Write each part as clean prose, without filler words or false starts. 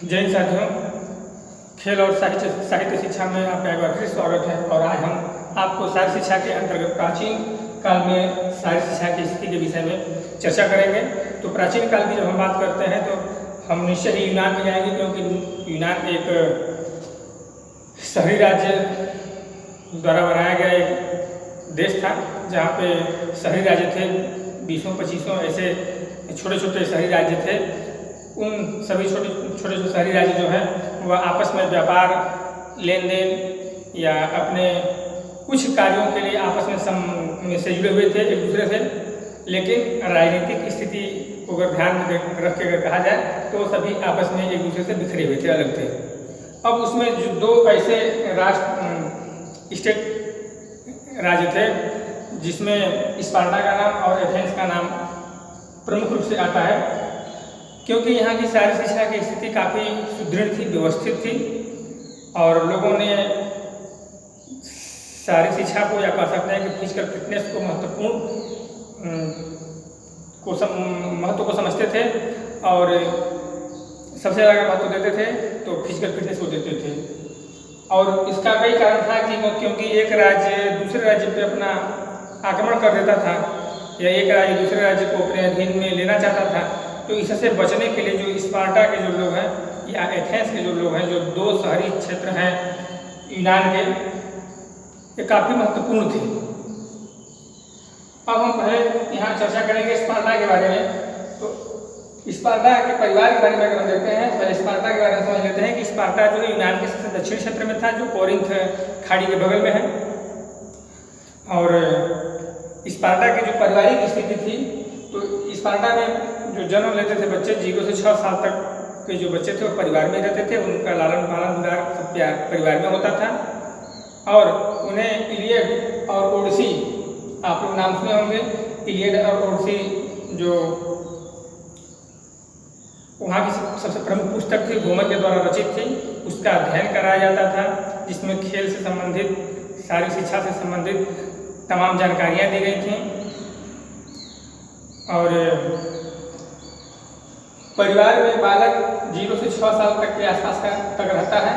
जय हिंद साथियों, खेल और साहित्य शिक्षा में आपका एक बार फिर स्वागत है। और आज हम आपको साहित्य शिक्षा के अंतर्गत प्राचीन काल में साहित्य शिक्षा की स्थिति के विषय में चर्चा करेंगे। तो प्राचीन काल की जब हम बात करते हैं तो हम निश्चय ही यूनान में जाएंगे, क्योंकि यूनान एक शहरी राज्य द्वारा बनाया गया एक देश था, जहाँ पे शहरी राज्य थे 20-25 ऐसे छोटे छोटे शहरी राज्य थे। उन सभी छोटे शहरी राज्य जो हैं वह आपस में व्यापार, लेन देन या अपने कुछ कार्यों के लिए आपस में से जुड़े हुए थे एक दूसरे से। लेकिन राजनीतिक स्थिति को अगर ध्यान में रख के अगर कहा जाए तो सभी आपस में एक दूसरे से बिखरे हुए थे, अलग थे। अब उसमें जो दो ऐसे स्टेट राज्य थे जिसमें स्पार्टा का नाम और एथेंस का नाम प्रमुख रूप से आता है, क्योंकि यहाँ की सारी शिक्षा की स्थिति काफ़ी सुदृढ़ थी, व्यवस्थित थी, और लोगों ने सारी शिक्षा को, या कह सकते हैं कि फिजिकल फिटनेस को महत्व को समझते थे, और सबसे ज़्यादा महत्व देते थे तो फिजिकल फिटनेस को देते थे। और इसका कई कारण था कि क्योंकि एक राज्य दूसरे राज्य पे अपना आक्रमण कर देता था, या एक राज्य दूसरे राज्य को अपने अधीन में लेना चाहता था, तो इससे बचने के लिए जो स्पार्टा के जो लोग हैं या एथेंस के जो लोग हैं, जो दो शहरी क्षेत्र हैं यूनान के, ये काफ़ी महत्वपूर्ण थे। अब हम पहले यहाँ चर्चा करेंगे स्पार्टा के बारे में। तो स्पार्टा के परिवार के बारे में अगर हम देखते हैं, पहले स्पार्टा के बारे में समझ लेते हैं कि स्पार्टा जो है यूनान के सबसे दक्षिण क्षेत्र में था, जो कोरिंथ खाड़ी के बगल में है। और स्पार्टा की जो पारिवारिक स्थिति थी, तो स्पार्टा में जो जन्म लेते थे बच्चे, 0 से 6 साल तक के जो बच्चे थे वो परिवार में रहते थे। उनका लालन पालन दुलार सब प्यार परिवार में होता था। और उन्हें इलियड और ओडिसी, आप लोग नाम सुने होंगे, इलियड और ओडिसी जो वहाँ की सबसे प्रमुख पुस्तक थी, होमर के द्वारा रचित थी, उसका अध्ययन कराया जाता था, जिसमें खेल से संबंधित, सारी शिक्षा से संबंधित तमाम जानकारियाँ दी गई थीं। और परिवार में बालक 0 से 6 साल तक के आसपास तक रहता है,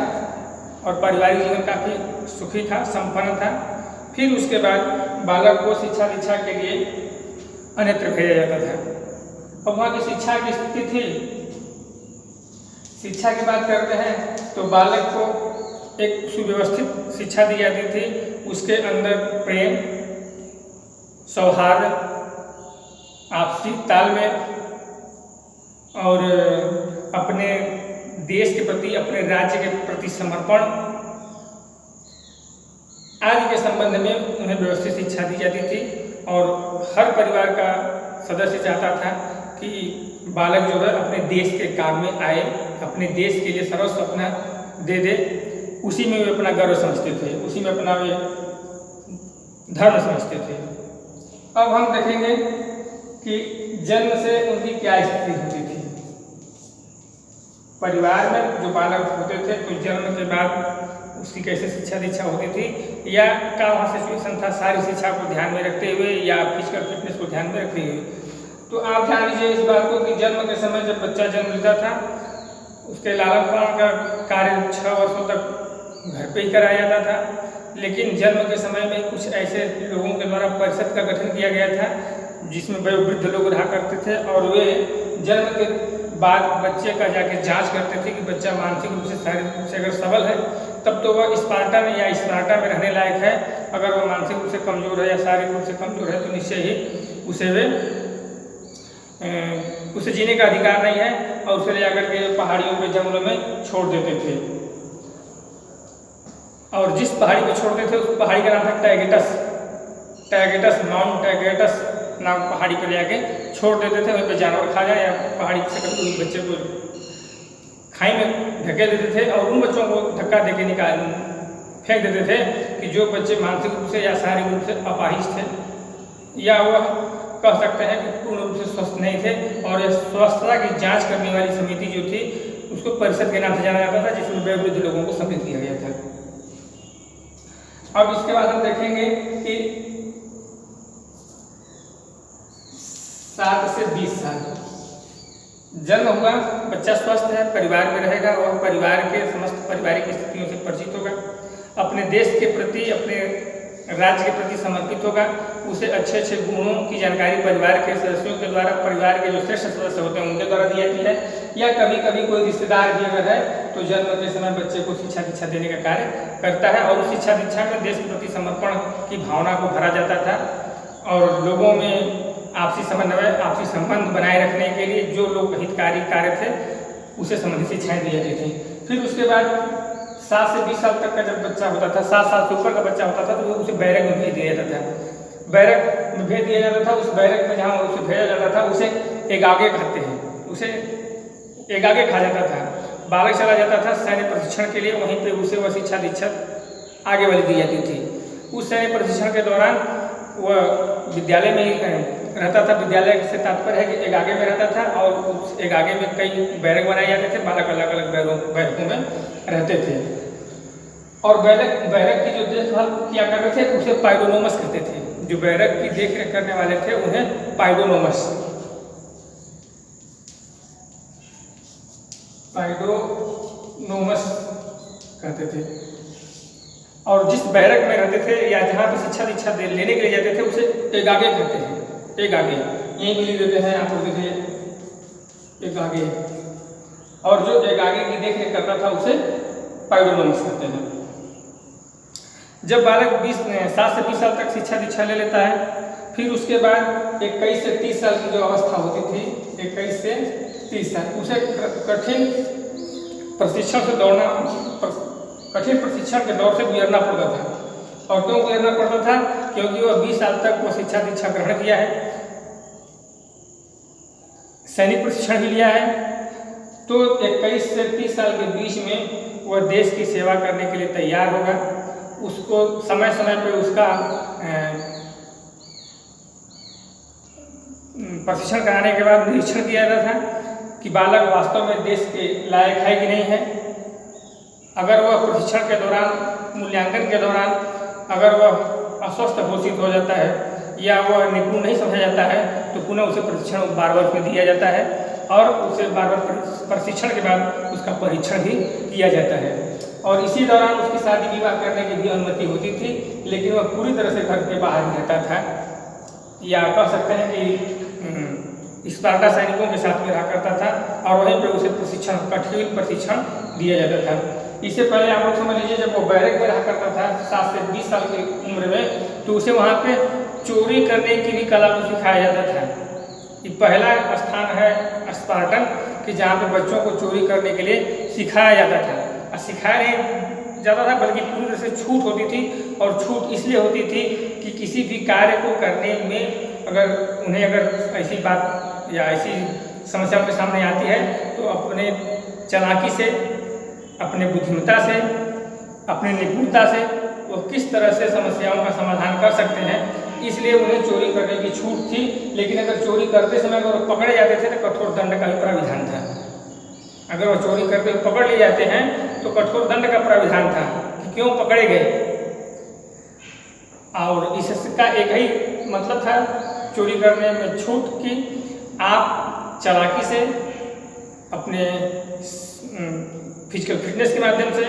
और पारिवारिक जीवन काफ़ी सुखी था, संपन्न था। फिर उसके बाद बालक को शिक्षा दीक्षा के लिए अन्यत्र भेजा जाता था। अब वहाँ की शिक्षा की स्थिति थी, शिक्षा की बात करते हैं तो बालक को एक सुव्यवस्थित शिक्षा दी जाती थी। उसके अंदर प्रेम, सौहार्द, आपसी तालमेल और अपने देश के प्रति, अपने राज्य के प्रति समर्पण आदि के संबंध में उन्हें व्यवस्थित शिक्षा दी जाती थी। और हर परिवार का सदस्य चाहता था कि बालक जो है अपने देश के काम में आए, अपने देश के लिए सर्वस्व अपना दे दे। उसी में वे अपना गर्व समझते थे, उसी में अपना वे धर्म समझते थे। अब हम देखेंगे कि जन्म से उनकी क्या स्थिति होती थी। परिवार में जो बालक होते थे तो जन्म के बाद उसकी कैसे शिक्षा दीक्षा होती थी, या क्या वहाँ सिचुएशन था सारी शिक्षा को ध्यान में रखते हुए या फिजिकल फिटनेस को ध्यान में रखते हुए। तो आप जान लीजिए इस बात को कि जन्म के समय जब बच्चा जन्म लेता था, उसके लालन पालन का कार्य 6 वर्षों तक घर पे ही कराया जाता था। लेकिन जन्म के समय में कुछ ऐसे लोगों के द्वारा परिषद का गठन किया गया था, जिसमें वयोवृद्ध लोग रहा करते थे, और वे जन्म के बाद बच्चे का जाके जांच करते थे कि बच्चा मानसिक रूप से, शारीरिक रूप से अगर सबल है तब तो वह स्पार्टा में या स्पार्टा में रहने लायक है। अगर वह मानसिक रूप से कमजोर है या शारीरिक रूप से कमजोर है तो निश्चय ही उसे जीने का अधिकार नहीं है, और उसे ले जाकर के पहाड़ियों पे, जंगलों में छोड़ देते थे। और जिस पहाड़ी पे छोड़ते थे उस पहाड़ी का नाम था टैगेटस, माउंट टैगेटस नाम पहाड़ी पर जाके छोड़ देते थे। वहीं पे जानवर खा जाए या पहाड़ी से कभी उस बच्चे को खाई में ढकेल देते थे, और उन बच्चों को धक्का देके फेंक देते थे कि जो बच्चे मानसिक रूप से या शारीरिक रूप से अपाहिज थे, या वह कह सकते हैं कि पूर्ण रूप से स्वस्थ नहीं थे। और यह स्वस्थता की जांच करने वाली समिति जो थी उसको परिषद के नाम से जाना जाता था, जिसमें वयोवृद्ध लोगों को सम्मिलित किया गया था। अब इसके बाद हम देखेंगे कि 7 से 20 साल जन्म हुआ, बच्चा स्वस्थ है, परिवार में रहेगा और परिवार के समस्त पारिवारिक स्थितियों से परिचित होगा, अपने देश के प्रति, अपने राज्य के प्रति समर्पित होगा, उसे अच्छे अच्छे गुणों की जानकारी परिवार के सदस्यों के द्वारा, परिवार के जो श्रेष्ठ सदस्य होते हैं उनके द्वारा दी जाती है, या कभी कभी कोई रिश्तेदार भी अगर है तो जन्म के समय बच्चे को शिक्षा दीक्षा देने का कार्य करता है। और उस शिक्षा दीक्षा में देश के प्रति समर्पण की भावना को भरा जाता था और लोगों में आपसी समन्वय, आपसी संबंध बनाए रखने के लिए जो लोग हितकारी कार्य थे उसे संबंधित शिक्षाएं दी जाती थी। फिर उसके बाद 7 से 20 साल तक का जब बच्चा होता था, 7 साल से ऊपर का बच्चा होता था तो उसे बैरक में भेज दिया जाता था। बैरक में भेज दिया जाता था, उस बैरक में जहाँ उसे भेजा जाता था उसे एगागे कहते हैं, उसे एगागे कहा जाता था। बालक चला जाता था सैन्य प्रशिक्षण के लिए, वहीं पे उसे वह शिक्षा दीक्षा आगे वाली दी जाती थी। उस सैन्य प्रशिक्षण के दौरान वह विद्यालय में ही रहता था। विद्यालय से तात्पर्य है कि एगागे में रहता था और उस एगागे में कई बैरक बनाए जाते थे, बालक अलग अलग बैरकों में रहते थे। और बैरक की जो देखभाल किया करते थे उसे पाइडोनोमस कहते थे। जो बैरक की देखरेख करने वाले थे उन्हें पाइडोनोमस कहते थे। और जिस बैरक में रहते थे या जहाँ पे शिक्षा दीक्षा लेने के लिए जाते थे उसे एगागे कहते हैं। एगागे यहीं भी लिख देते हैं, आप लोग देखें एगागे। और जो एगागे की देखरेख करता था उसे पाइडोनोमस कहते हैं। जब बालक 7 से 20 साल तक शिक्षा दीक्षा ले लेता है, फिर उसके बाद 21 से 30 साल की जो अवस्था होती थी, 21 से 30 साल, उसे कठिन प्रशिक्षण के दौर से गुजरना पड़ता था। और क्यों गुजरना पड़ता था? क्योंकि वह 20 साल तक वो शिक्षा दीक्षा ग्रहण किया है, सैनिक प्रशिक्षण भी लिया है, तो 21 से 30 साल के बीच में वह देश की सेवा करने के लिए तैयार होगा। उसको समय समय पर उसका प्रशिक्षण कराने के बाद निरीक्षण किया जाता था कि बालक वास्तव में देश के लायक है कि नहीं है। अगर वह प्रशिक्षण के दौरान, मूल्यांकन के दौरान अगर वह अस्वस्थ घोषित हो जाता है या वह निपुण नहीं समझा जाता है तो पुनः उसे प्रशिक्षण बार बार उसमें दिया जाता है और उसे बार बार प्रशिक्षण के बाद उसका परीक्षण भी किया जाता है। और इसी दौरान उसकी शादी विवाह करने की भी अनुमति होती थी, लेकिन वह पूरी तरह से घर के बाहर रहता था, या कह सकते हैं कि स्पार्टा सैनिकों के साथ में रहा करता था और वहीं पर उसे प्रशिक्षण, कठिन प्रशिक्षण दिया जाता था। इससे पहले आप लोग समझ लीजिए, जब वो बैरक में रहा करता था 7 से 20 साल की उम्र में, तो उसे वहाँ पे चोरी करने की भी कला को सिखाया जाता था। ये पहला स्थान है स्पार्टन कि जहाँ पे बच्चों को चोरी करने के लिए सिखाया जाता था। और सिखाया नहीं जाता था बल्कि पूरी तरह से छूट होती थी, और छूट इसलिए होती थी कि किसी भी कार्य को करने में अगर ऐसी बात या ऐसी समस्या उनके सामने आती है तो अपने चालाकी से, अपने बुद्धिमत्ता से, अपने निपुणता से वो किस तरह से समस्याओं का समाधान कर सकते हैं, इसलिए उन्हें चोरी करने की छूट थी। लेकिन अगर चोरी करते समय अगर पकड़े जाते थे तो कठोर दंड का भी प्राविधान था। अगर वो चोरी करते हुए पकड़ लिए जाते हैं तो कठोर दंड का प्राविधान था कि क्यों पकड़े गए। और इसका एक ही मतलब था चोरी करने में छूट की आप चालाकी से, अपने फिजिकल फिटनेस के माध्यम से,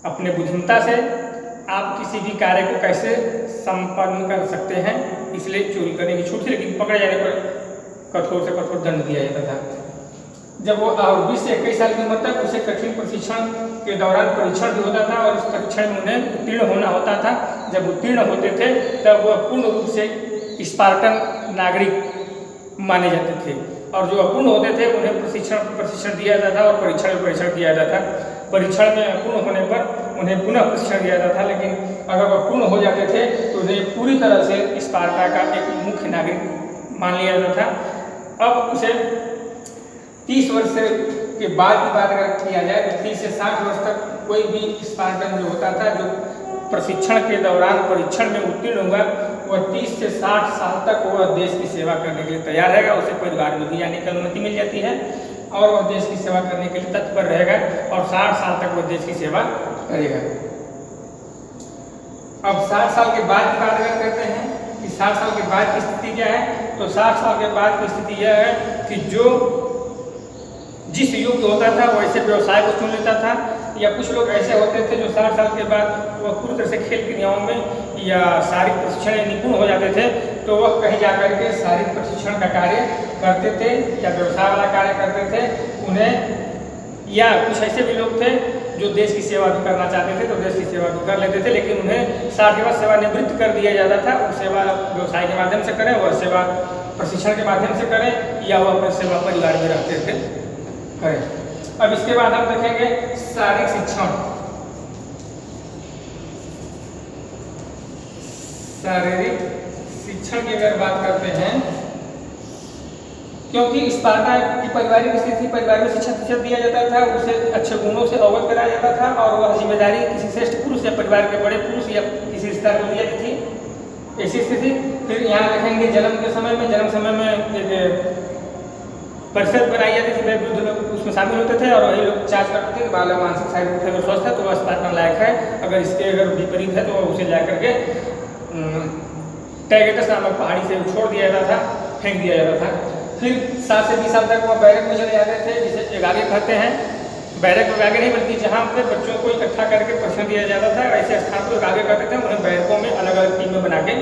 अपने बुद्धिमत्ता से आप किसी भी कार्य को कैसे संपन्न कर सकते हैं, इसलिए चोरी करने की छूट थी। लेकिन पकड़े जाने पर कठोर से कठोर दंड दिया जाता था। जब वो 20 से 21 साल की उम्र तक उसे कठिन प्रशिक्षण के दौरान परीक्षण भी होता था और इस परीक्षण में उन्हें उत्तीर्ण होना होता था। जब उत्तीर्ण होते थे तब वह पूर्ण रूप से स्पार्टन नागरिक माने जाते थे, और जो अपूर्ण होते थे उन्हें प्रशिक्षण दिया जाता था और परीक्षण किया जाता था। परीक्षण में अपूर्ण होने पर उन्हें पुनः प्रशिक्षण दिया जाता था, लेकिन अगर वह पूर्ण हो जाते थे तो उन्हें पूरी तरह से स्पार्टा का एक मुख्य नागरिक मान लिया जाता था। अब उसे 30 वर्ष के बाद की बात अगर किया जाए तो 30 से 60 वर्ष तक कोई भी स्पार्टन जो होता था, जो प्रशिक्षण के दौरान परीक्षण में उत्तीर्ण होगा, वह 30 से 60 साल तक वह देश की सेवा करने के लिए तैयार रहेगा। उसे परिवार में भी जाने की अनुमति मिल जाती है और वह देश की सेवा करने के लिए तत्पर रहेगा और 60 साल तक वह देश की सेवा करेगा। अब 60 साल के बाद की बात अगर करते हैं कि 60 साल के बाद की स्थिति क्या है। तो 60 साल के बाद की स्थिति यह है कि जो जिस युग होता था वैसे व्यवसाय को चुन लेता था, या कुछ लोग ऐसे होते थे जो 60 साल के बाद वह पूरी तरह से खेल क्रियाओं में या शारीरिक प्रशिक्षण में निपुण हो जाते थे, तो वह कहीं जाकर के शारीरिक प्रशिक्षण का कार्य करते थे या व्यवसाय वाला कार्य करते थे। उन्हें या कुछ ऐसे भी लोग थे जो देश की सेवा भी करना चाहते थे, तो देश की सेवा भी कर लेते थे, लेकिन उन्हें 60 के बाद सेवानिवृत्त कर दिया जाता था। वो सेवा व्यवसाय के माध्यम से करें, वह सेवा प्रशिक्षण के माध्यम से करें, या वह अपने सेवा परिवार में रहते थे करें। अब इसके बाद हम देखेंगे शारीरिक शिक्षण। शारीरिक शिक्षण की अगर बात करते हैं, क्योंकि स्पार्टा की पारिवारिक स्थिति, परिवार में शिक्षा दिया जाता था, उसे अच्छे गुणों से अवगत कराया जाता था, और वह जिम्मेदारी किसी श्रेष्ठ पुरुष या परिवार के बड़े पुरुष या किसी रिश्तेदार को दी जाती थी, ऐसी स्थिति। फिर यहाँ देखेंगे जन्म के समय में, जन्म समय में एक परिषद बनाई जाती थी, वृद्ध लोग उसमें शामिल होते थे, और वही लोग जांच करते थे कि बालक मानसिक शारीरिक रूप से अगर स्वस्थ है तो वह स्पार्टन लायक है, अगर इसके अगर विपरीत है तो वह उसे ला करके टैगेटस नामक पहाड़ी से छोड़ दिया जाता था, फेंक दिया जाता था। फिर 7 से 20 साल तक वह बैरक में चले जाते थे, जिसे एगागे कहते हैं। बैरक में आगे नहीं बल्कि जहाँ पे बच्चोपर इकट्ठा करके प्रशिक्षण दिया जाता था, ऐसे स्थान को एगागे कहते थे। उन्हें बैरकों में अलग अलग टीम में बना के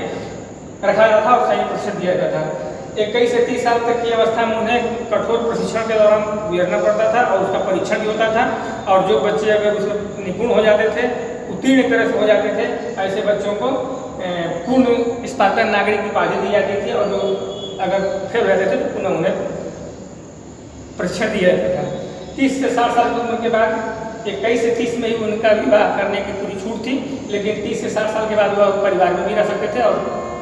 रखा जाता था और सही प्रशिक्षण दिया जाता था। 21 से 30 साल तक की अवस्था में उन्हें कठोर प्रशिक्षण के दौरान गुजरना पड़ता था, और उसका परीक्षण भी होता था, और जो बच्चे अगर उसमें निपुण हो जाते थे, उत्तीर्ण तरह से हो जाते थे, ऐसे बच्चों को पूर्ण स्पार्टन नागरिक की उपाधि दी जाती थी, और जो अगर फेल हो जाते थे तो पुनः उन्हें प्रशिक्षण दिया जाता था। 30 से 60 साल की उम्र के बाद 21 से 30 में ही उनका विवाह करने की पूरी छूट थी, लेकिन 30 से 60 साल के बाद वह परिवार में भी रह सकते थे और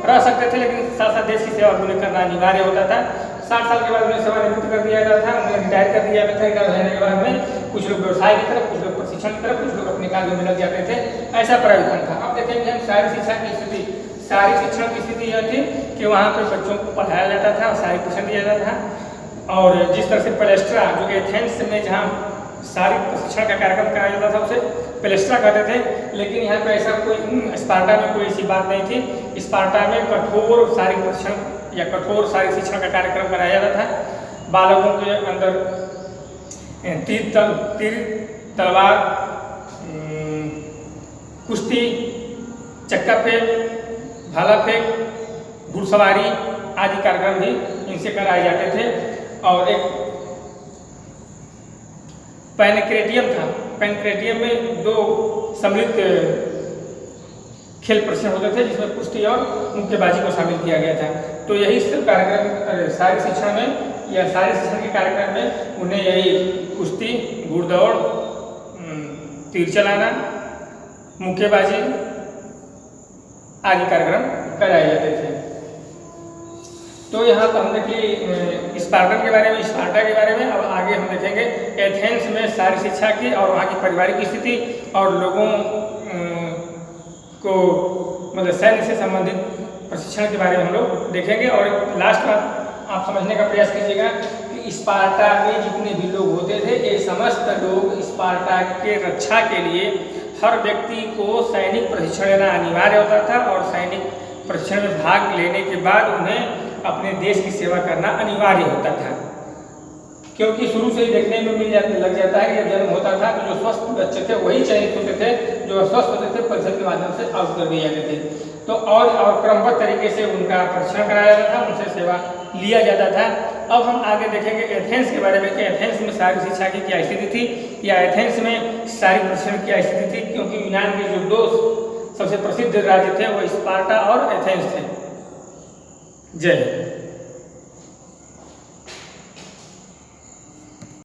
रह सकते थे, लेकिन साथ साथ देश की सेवा उन्हें करना अनिवार्य होता था। 60 साल के बाद उन्हें सेवानिवृत्त कर दिया जाता था, उन्हें रिटायर कर दिया जाता था। रिटायर होने के बाद में कुछ लोग व्यवसाय की तरफ, कुछ लोग प्रशिक्षण की तरफ, कुछ लोग अपने कार्यों में लग जाते थे, ऐसा प्रावधान था। अब देखेंगे हम शारीरिक शिक्षा की स्थिति। शारीरिक शिक्षण की स्थिति यह थी कि वहाँ पर बच्चों को पढ़ाया जाता था, शारीरिक प्रशिक्षण दिया जाता था, और जिस तरह से पेलेस्ट्रा जो एथेंस में जहाँ शारीरिक प्रशिक्षण का कार्यक्रम कराया जाता था उसे पेलेस्ट्रा कहते थे, लेकिन यहाँ पे ऐसा कोई स्पार्टा में कोई ऐसी बात नहीं थी। स्पार्टा में कठोर शारीरिक प्रशिक्षण या कठोर शारीरिक शिक्षण का कार्यक्रम कराया जाता था। बालकों के अंदर तीर तलवार, कुश्ती, चक्का फेंक, भाला फेंक, घुड़सवारी आदि कार्यक्रम भी इनसे कराए जाते थे। और एक पैनक्रेटियम था, पैनक्रेटियम में 2 सम्मिलित खेल प्रशिक्षण होते थे, जिसमें कुश्ती और मुक्केबाजी को शामिल किया गया था। तो यही सब कार्यक्रम शारीरिक शिक्षा में या शारीरिक शिक्षण के कार्यक्रम में उन्हें यही कुश्ती, घुड़दौड़, तीर चलाना, मुक्केबाजी आदि कार्यक्रम कराए जाते थे। तो यहाँ पर हम देखिए स्पार्टन के बारे में, स्पार्टा के बारे में। अब आगे हम देखेंगे एथेंस में शारीरिक शिक्षा की और वहाँ की पारिवारिक स्थिति और लोगों को मतलब सैन्य से संबंधित प्रशिक्षण के बारे में हम लोग देखेंगे। और लास्ट बात आप समझने का प्रयास कीजिएगा कि स्पार्टा में जितने भी लोग होते थे, ये समस्त लोग स्पार्टा के रक्षा के लिए हर व्यक्ति को सैनिक प्रशिक्षण लेना अनिवार्य होता था, और सैनिक प्रशिक्षण में भाग लेने के बाद उन्हें अपने देश की सेवा करना अनिवार्य होता था। क्योंकि शुरू से ही देखने में लग जाता है कि जब जन्म होता था तो जो स्वस्थ बच्चे थे वही चयनित होते थे, जो अस्वस्थ होते थे परिषद के माध्यम से आउट कर दिए जाते थे। तो और क्रमबद्ध तरीके से उनका प्रशिक्षण कराया जाता था, उनसे सेवा लिया जाता था। अब हम आगे देखेंगे एथेंस के बारे में कि एथेंस में शारीरिक शिक्षा की क्या स्थिति थी, या एथेंस में शारीरिक प्रशिक्षण की क्या स्थिति थी। क्योंकि यूनान के जो 2 सबसे प्रसिद्ध राज्य थे वो स्पार्टा और एथेंस थे। जय।